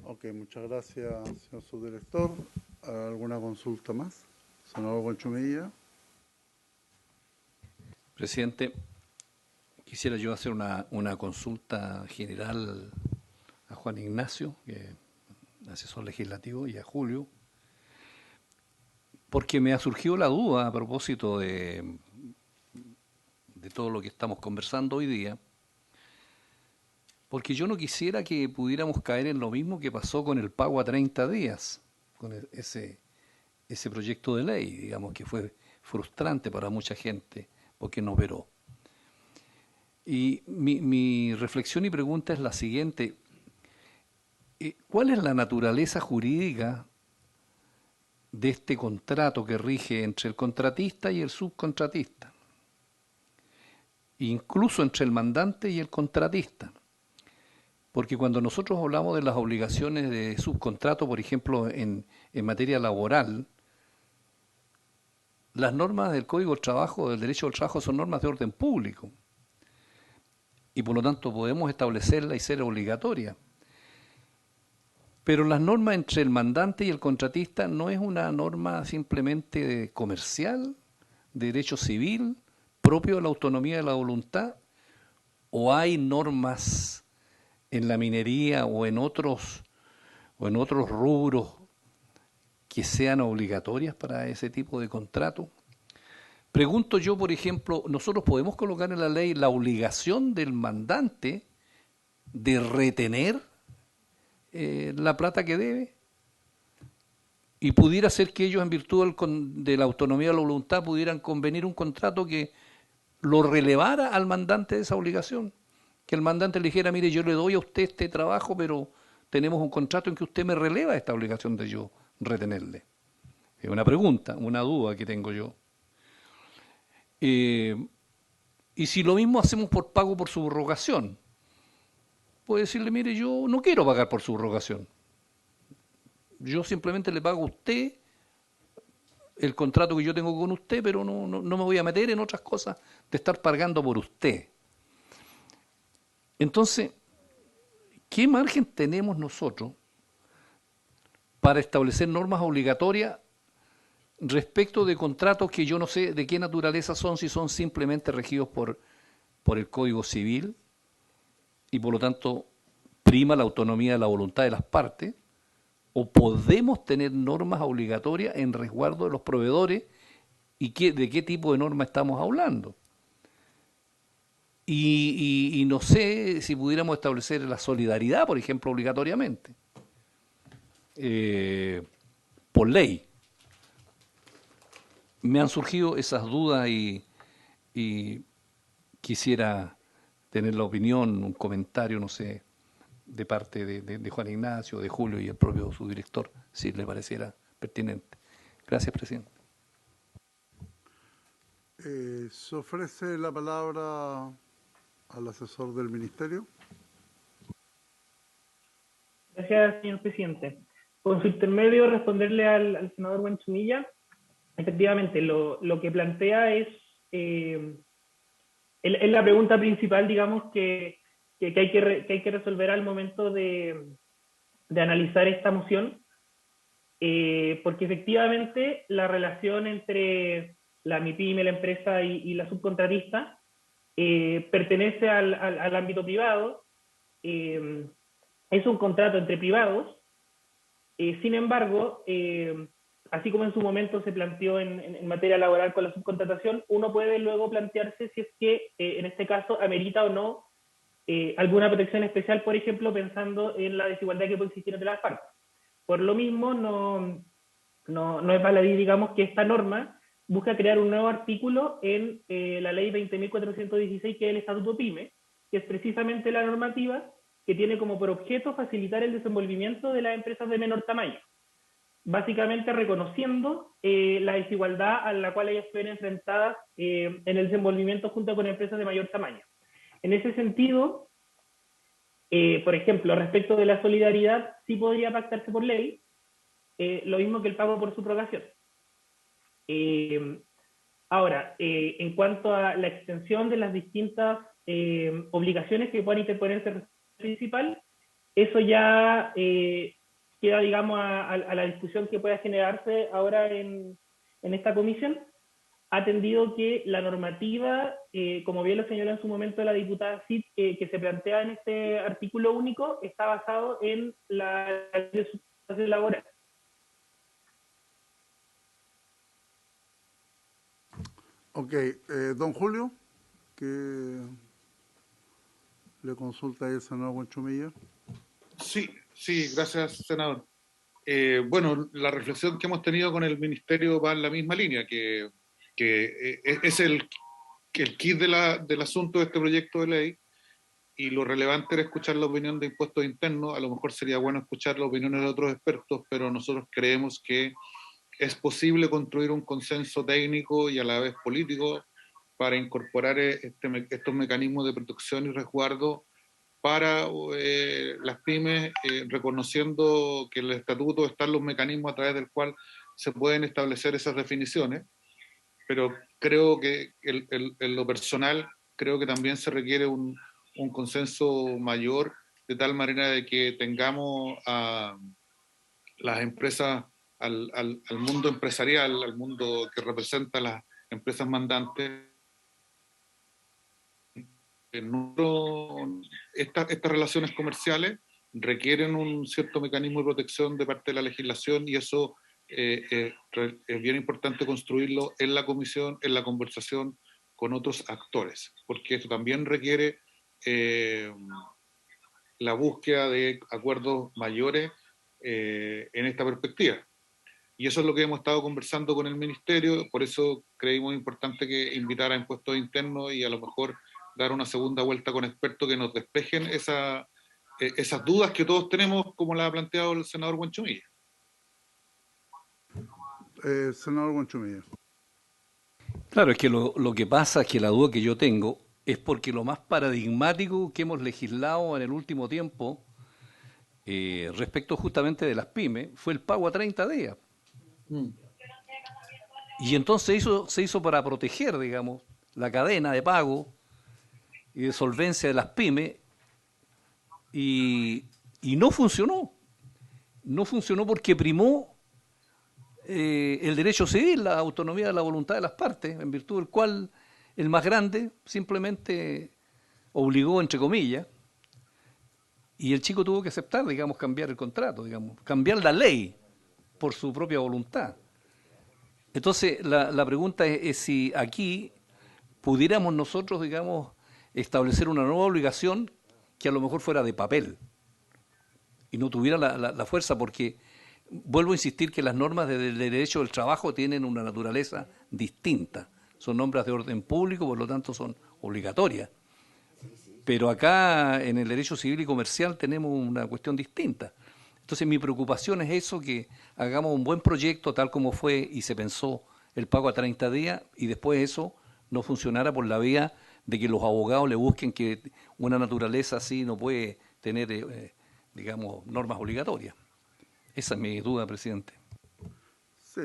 Ok, muchas gracias, señor subdirector. ¿Alguna consulta más? Senador Buenchumilla. Presidente, quisiera yo hacer una consulta general a Juan Ignacio, que es asesor legislativo, y a Julio, porque me ha surgido la duda a propósito de todo lo que estamos conversando hoy día, porque yo no quisiera que pudiéramos caer en lo mismo que pasó con el pago a 30 días, con ese proyecto de ley, digamos, que fue frustrante para mucha gente porque no operó. Y mi reflexión y pregunta es la siguiente. ¿Cuál es la naturaleza jurídica de este contrato que rige entre el contratista y el subcontratista? Incluso entre el mandante y el contratista. Porque cuando nosotros hablamos de las obligaciones de subcontrato, por ejemplo, en materia laboral, las normas del Código del Trabajo, del Derecho del Trabajo, son normas de orden público. Y por lo tanto podemos establecerla y ser obligatoria. Pero las normas entre el mandante y el contratista no es una norma simplemente comercial, de derecho civil, propio de la autonomía de la voluntad, o hay normas en la minería o en otros rubros que sean obligatorias para ese tipo de contrato. Pregunto yo, por ejemplo, ¿nosotros podemos colocar en la ley la obligación del mandante de retener la plata que debe? Y pudiera ser que ellos, en virtud de la autonomía de la voluntad, pudieran convenir un contrato que lo relevara al mandante de esa obligación. Que el mandante le dijera, mire, yo le doy a usted este trabajo, pero tenemos un contrato en que usted me releva esta obligación de yo retenerle. Es una pregunta, una duda que tengo yo. Y si lo mismo hacemos por pago por subrogación, puede decirle, mire, yo no quiero pagar por subrogación. Yo simplemente le pago a usted el contrato que yo tengo con usted, pero no me voy a meter en otras cosas de estar pagando por usted. Entonces, ¿qué margen tenemos nosotros para establecer normas obligatorias respecto de contratos que yo no sé de qué naturaleza son, si son simplemente regidos por el Código Civil y por lo tanto prima la autonomía de la voluntad de las partes, o podemos tener normas obligatorias en resguardo de los proveedores y de qué tipo de norma estamos hablando? Y no sé si pudiéramos establecer la solidaridad, por ejemplo, obligatoriamente, por ley. Me han surgido esas dudas y quisiera tener la opinión, un comentario, no sé, de parte de Juan Ignacio, de Julio y el propio subdirector, si le pareciera pertinente. Gracias, presidente. Se ofrece la palabra al asesor del ministerio. Gracias, señor presidente. Con su intermedio, responderle al senador Buenchumilla. Efectivamente, lo que plantea es la pregunta principal, digamos, que hay que resolver al momento de analizar esta moción, porque efectivamente la relación entre la MIPYME, la empresa y la subcontratista pertenece al ámbito privado, es un contrato entre privados, sin embargo, así como en su momento se planteó en materia laboral con la subcontratación, uno puede luego plantearse si es que en este caso amerita o no alguna protección especial, por ejemplo, pensando en la desigualdad que puede existir entre las partes. Por lo mismo, no es baladí, digamos, que esta norma busca crear un nuevo artículo en la ley 20.416, que es el Estatuto PYME, que es precisamente la normativa que tiene como por objeto facilitar el desenvolvimiento de las empresas de menor tamaño, básicamente reconociendo la desigualdad a la cual ellas se ven enfrentadas en el desenvolvimiento junto con empresas de mayor tamaño. En ese sentido, por ejemplo, respecto de la solidaridad, sí podría pactarse por ley, lo mismo que el pago por subrogación. Ahora, en cuanto a la extensión de las distintas obligaciones que puedan interponerse el principal, eso ya queda, digamos, a la discusión que pueda generarse ahora en esta comisión, atendido que la normativa, como bien lo señaló en su momento la diputada Cid, que se plantea en este artículo único, está basado en la ley de subcontratación laboral. Ok, don Julio, que Le consulta ahí el senador Buenchumilla. Sí, sí, gracias, senador. Bueno, la reflexión que hemos tenido con el Ministerio va en la misma línea, que es el kit del asunto de este proyecto de ley, y lo relevante era escuchar la opinión de impuestos internos. A lo mejor sería bueno escuchar las opiniones de otros expertos, pero nosotros creemos que es posible construir un consenso técnico y a la vez político para incorporar estos mecanismos de protección y resguardo para las pymes, reconociendo que en el estatuto están los mecanismos a través del cual se pueden establecer esas definiciones, pero creo que en lo personal, creo que también se requiere un consenso mayor, de tal manera de que tengamos a las empresas, al mundo empresarial, al mundo que representa las empresas mandantes. Estas relaciones comerciales requieren un cierto mecanismo de protección de parte de la legislación, y eso es bien importante construirlo en la comisión, en la conversación con otros actores, porque esto también requiere la búsqueda de acuerdos mayores en esta perspectiva. Y eso es lo que hemos estado conversando con el Ministerio, por eso creímos importante que invitar a impuestos internos y a lo mejor dar una segunda vuelta con expertos que nos despejen esas dudas que todos tenemos, como la ha planteado el senador Buenchumilla. Senador Buenchumilla. Claro, es que lo que pasa es que la duda que yo tengo es porque lo más paradigmático que hemos legislado en el último tiempo respecto justamente de las pymes fue el pago a 30 días. Y entonces se hizo para proteger, digamos, la cadena de pago y de solvencia de las pymes, y no funcionó. No funcionó porque primó el derecho civil, la autonomía de la voluntad de las partes, en virtud del cual el más grande simplemente obligó, entre comillas, y el chico tuvo que aceptar, digamos, cambiar el contrato, digamos, cambiar la ley por su propia voluntad. Entonces, la pregunta es si aquí pudiéramos nosotros, digamos, establecer una nueva obligación que a lo mejor fuera de papel y no tuviera la fuerza, porque vuelvo a insistir que las normas del derecho del trabajo tienen una naturaleza distinta. Son normas de orden público, por lo tanto son obligatorias. Pero acá en el derecho civil y comercial tenemos una cuestión distinta. Entonces mi preocupación es eso, que hagamos un buen proyecto tal como fue y se pensó el pago a 30 días, y después eso no funcionara por la vía de que los abogados le busquen que una naturaleza así no puede tener, digamos, normas obligatorias. Esa es mi duda, presidente. Sí,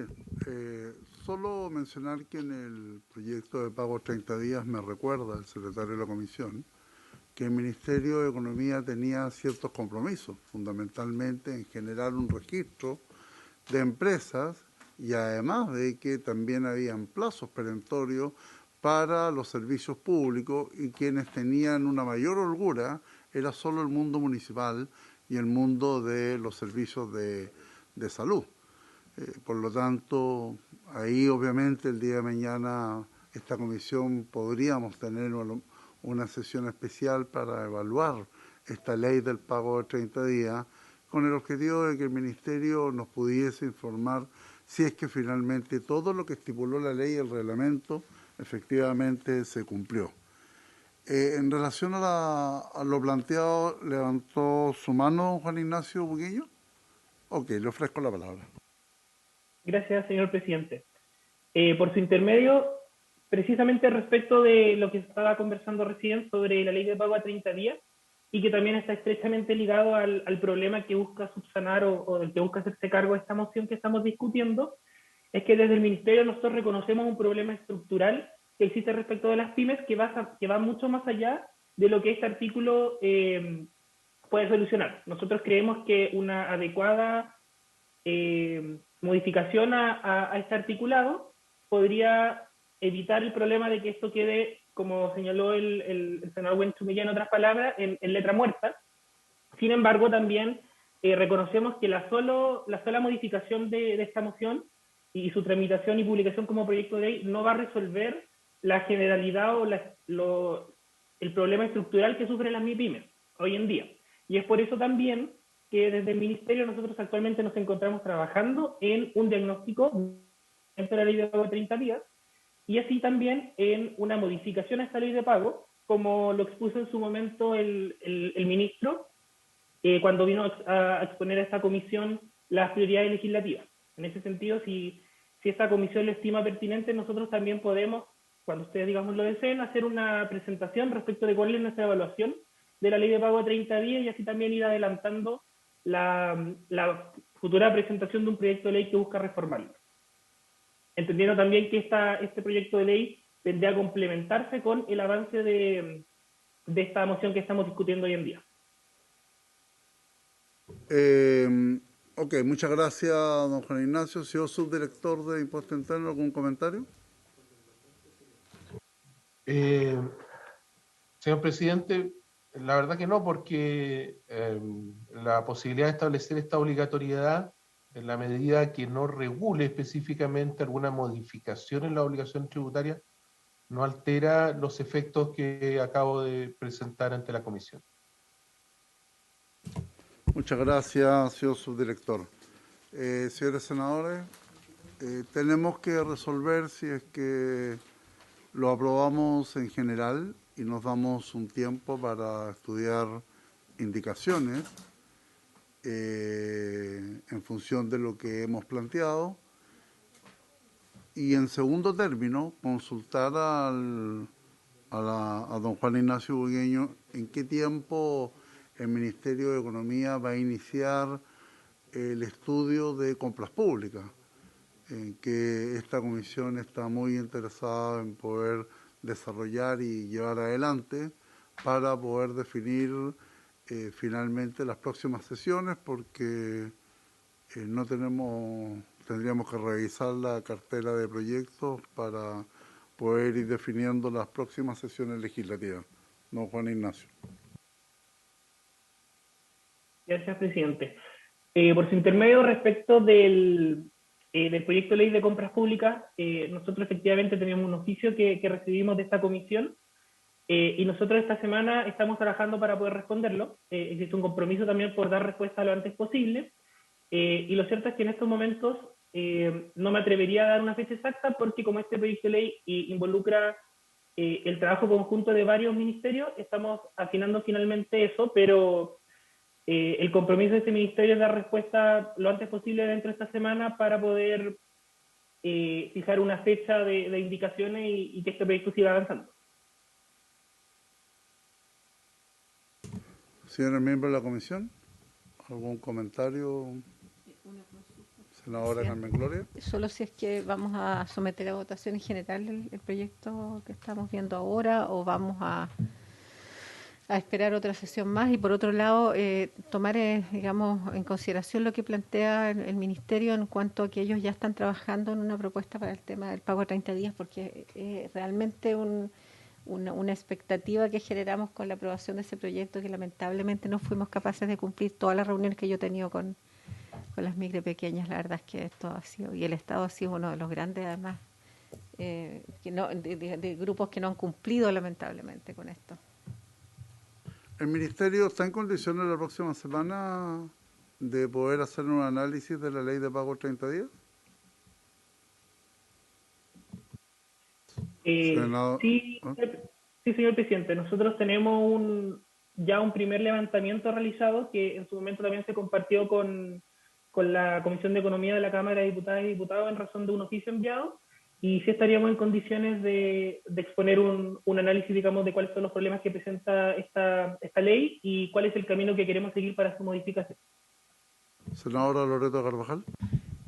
solo mencionar que en el proyecto de pago a 30 días me recuerda el secretario de la comisión que el Ministerio de Economía tenía ciertos compromisos, fundamentalmente en generar un registro de empresas, y además de que también habían plazos perentorios para los servicios públicos, y quienes tenían una mayor holgura era solo el mundo municipal y el mundo de los servicios de salud. Por lo tanto, ahí obviamente el día de mañana esta comisión podríamos tener una sesión especial para evaluar esta ley del pago de 30 días, con el objetivo de que el Ministerio nos pudiese informar si es que finalmente todo lo que estipuló la ley y el reglamento efectivamente se cumplió. En relación a lo planteado, ¿levantó su mano Juan Ignacio Buguillo? Ok, le ofrezco la palabra. Gracias, señor presidente. Por su intermedio, precisamente respecto de lo que estaba conversando recién sobre la ley de pago a 30 días, y que también está estrechamente ligado al problema que busca subsanar o del que busca hacerse cargo de esta moción que estamos discutiendo, es que desde el Ministerio nosotros reconocemos un problema estructural que existe respecto de las pymes que va mucho más allá de lo que este artículo puede solucionar. Nosotros creemos que una adecuada modificación a este articulado podría evitar el problema de que esto quede, como señaló el senador Buenchumilla en otras palabras, en letra muerta. Sin embargo, también reconocemos que la sola modificación de esta moción y su tramitación y publicación como proyecto de ley no va a resolver la generalidad o el problema estructural que sufren las MIPYMES hoy en día. Y es por eso también que desde el Ministerio nosotros actualmente nos encontramos trabajando en un diagnóstico de la ley de pago de 30 días y así también en una modificación a esta ley de pago, como lo expuso en su momento el ministro cuando vino a exponer a esta comisión las prioridades legislativas. En ese sentido, si esta comisión lo estima pertinente, nosotros también podemos, cuando ustedes, digamos, lo deseen, hacer una presentación respecto de cuál es nuestra evaluación de la ley de pago de 30 días y así también ir adelantando la futura presentación de un proyecto de ley que busca reformarlo. Entendiendo también que este proyecto de ley vendría a complementarse con el avance de esta moción que estamos discutiendo hoy en día. Ok, muchas gracias, don Juan Ignacio. Señor subdirector de Impuesto Interno, ¿algún comentario? Señor presidente, la verdad que no, porque la posibilidad de establecer esta obligatoriedad, en la medida que no regule específicamente alguna modificación en la obligación tributaria, no altera los efectos que acabo de presentar ante la comisión. Muchas gracias, señor subdirector. Señores senadores, tenemos que resolver si es que lo aprobamos en general y nos damos un tiempo para estudiar indicaciones en función de lo que hemos planteado. Y en segundo término, consultar a don Juan Ignacio Bugueño en qué tiempo el Ministerio de Economía va a iniciar el estudio de compras públicas, en que esta comisión está muy interesada en poder desarrollar y llevar adelante para poder definir finalmente las próximas sesiones, porque tendríamos que revisar la cartera de proyectos para poder ir definiendo las próximas sesiones legislativas. Don Juan Ignacio. Gracias, presidente. Por su intermedio, respecto del proyecto de ley de compras públicas, nosotros efectivamente teníamos un oficio que recibimos de esta comisión y nosotros esta semana estamos trabajando para poder responderlo. Existe un compromiso también por dar respuesta lo antes posible y lo cierto es que en estos momentos no me atrevería a dar una fecha exacta porque como este proyecto de ley involucra el trabajo conjunto de varios ministerios, estamos afinando finalmente eso, pero el compromiso de este ministerio es dar respuesta lo antes posible dentro de esta semana para poder fijar una fecha de indicaciones y que este proyecto siga avanzando. Señores miembros de la comisión, ¿algún comentario? Senadora Carmen Gloria. Solo si es que vamos a someter a votación en general el proyecto que estamos viendo ahora o vamos a esperar otra sesión más y por otro lado tomar digamos en consideración lo que plantea el Ministerio en cuanto a que ellos ya están trabajando en una propuesta para el tema del pago de 30 días porque realmente una expectativa que generamos con la aprobación de ese proyecto que lamentablemente no fuimos capaces de cumplir todas las reuniones que yo he tenido con las micro pequeñas. La verdad es que esto ha sido, y el Estado ha sido uno de los grandes además de grupos que no han cumplido lamentablemente con esto. ¿El Ministerio está en condiciones la próxima semana de poder hacer un análisis de la ley de pago 30 días? Sí, señor presidente. Nosotros tenemos ya un primer levantamiento realizado que en su momento también se compartió con la Comisión de Economía de la Cámara de Diputadas y Diputados en razón de un oficio enviado. Y sí estaríamos en condiciones de exponer un análisis, digamos, de cuáles son los problemas que presenta esta ley y cuál es el camino que queremos seguir para su modificación. Senadora Loreto Carvajal.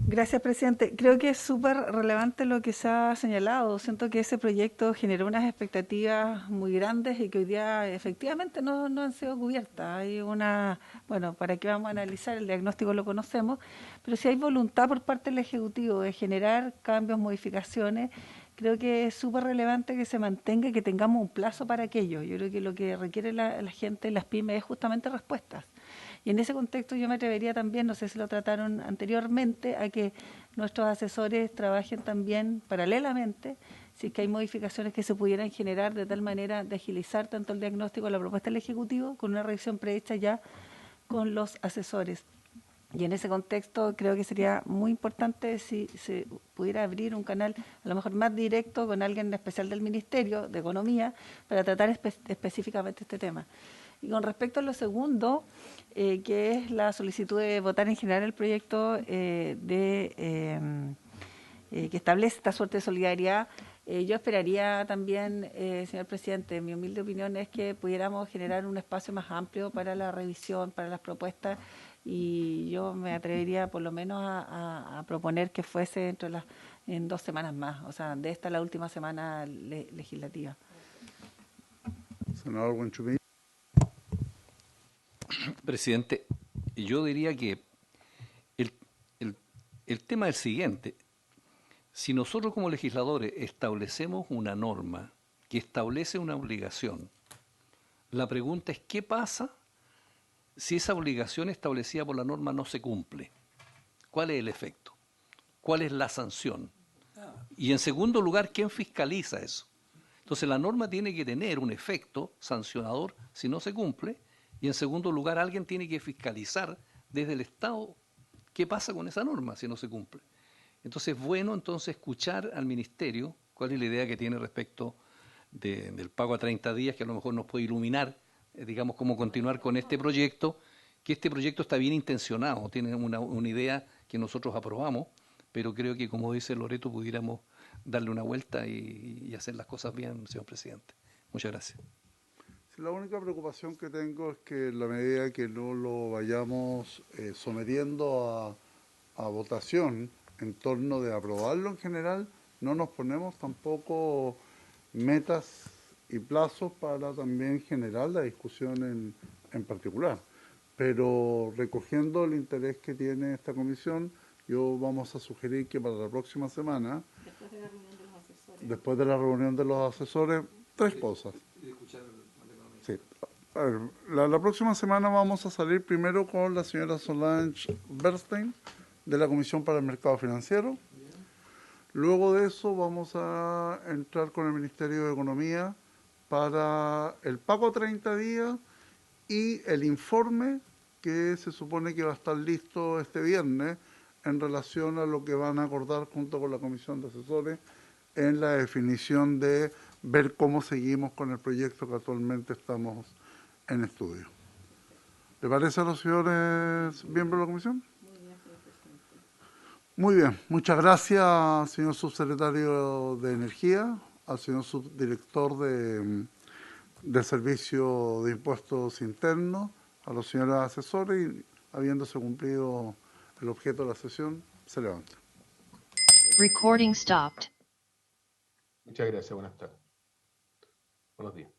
Gracias, presidente. Creo que es súper relevante lo que se ha señalado. Siento que ese proyecto generó unas expectativas muy grandes y que hoy día efectivamente no han sido cubiertas. Hay bueno, ¿para qué vamos a analizar? El diagnóstico lo conocemos, pero si hay voluntad por parte del Ejecutivo de generar cambios, modificaciones, creo que es súper relevante que se mantenga y que tengamos un plazo para aquello. Yo creo que lo que requiere la gente, las pymes, es justamente respuestas. Y en ese contexto yo me atrevería también, no sé si lo trataron anteriormente, a que nuestros asesores trabajen también paralelamente, si es que hay modificaciones que se pudieran generar de tal manera de agilizar tanto el diagnóstico de la propuesta del Ejecutivo con una revisión prehecha ya con los asesores. Y en ese contexto creo que sería muy importante si se pudiera abrir un canal a lo mejor más directo con alguien especial del Ministerio de Economía para tratar específicamente este tema. Y con respecto a lo segundo, que es la solicitud de votar en general el proyecto que establece esta suerte de solidaridad, yo esperaría también, señor presidente, mi humilde opinión es que pudiéramos generar un espacio más amplio para la revisión, para las propuestas, y yo me atrevería por lo menos a proponer que fuese en 2 semanas más, o sea, de esta la última semana legislativa. Senador Buenchumí. Presidente, yo diría que el tema es el siguiente. Si nosotros como legisladores establecemos una norma que establece una obligación, la pregunta es ¿qué pasa si esa obligación establecida por la norma no se cumple? ¿Cuál es el efecto? ¿Cuál es la sanción? Y en segundo lugar, ¿quién fiscaliza eso? Entonces la norma tiene que tener un efecto sancionador si no se cumple, y en segundo lugar alguien tiene que fiscalizar desde el Estado qué pasa con esa norma si no se cumple. Entonces es bueno escuchar al Ministerio cuál es la idea que tiene respecto del pago a 30 días, que a lo mejor nos puede iluminar, digamos, cómo continuar con este proyecto, que este proyecto está bien intencionado, tiene una idea que nosotros aprobamos, pero creo que, como dice Loreto, pudiéramos darle una vuelta y hacer las cosas bien, señor presidente. Muchas gracias. La única preocupación que tengo es que en la medida que no lo vayamos sometiendo a votación en torno de aprobarlo en general, no nos ponemos tampoco metas y plazos para también generar la discusión en particular. Pero recogiendo el interés que tiene esta comisión, yo vamos a sugerir que para la próxima semana, después de la reunión de los asesores, 3 cosas. Sí. A ver, la próxima semana vamos a salir primero con la señora Solange Bernstein de la Comisión para el Mercado Financiero. Luego de eso vamos a entrar con el Ministerio de Economía para el pago a 30 días y el informe que se supone que va a estar listo este viernes en relación a lo que van a acordar junto con la Comisión de Asesores en la definición de ver cómo seguimos con el proyecto que actualmente estamos en estudio. ¿Le parece a los señores miembros de la Comisión? Muy bien, muchas gracias, señor subsecretario de Energía, al señor subdirector del Servicio de Impuestos Internos, a los señores asesores, y habiéndose cumplido el objeto de la sesión, se levanta. Recording stopped. Muchas gracias, buenas tardes. Buenos días.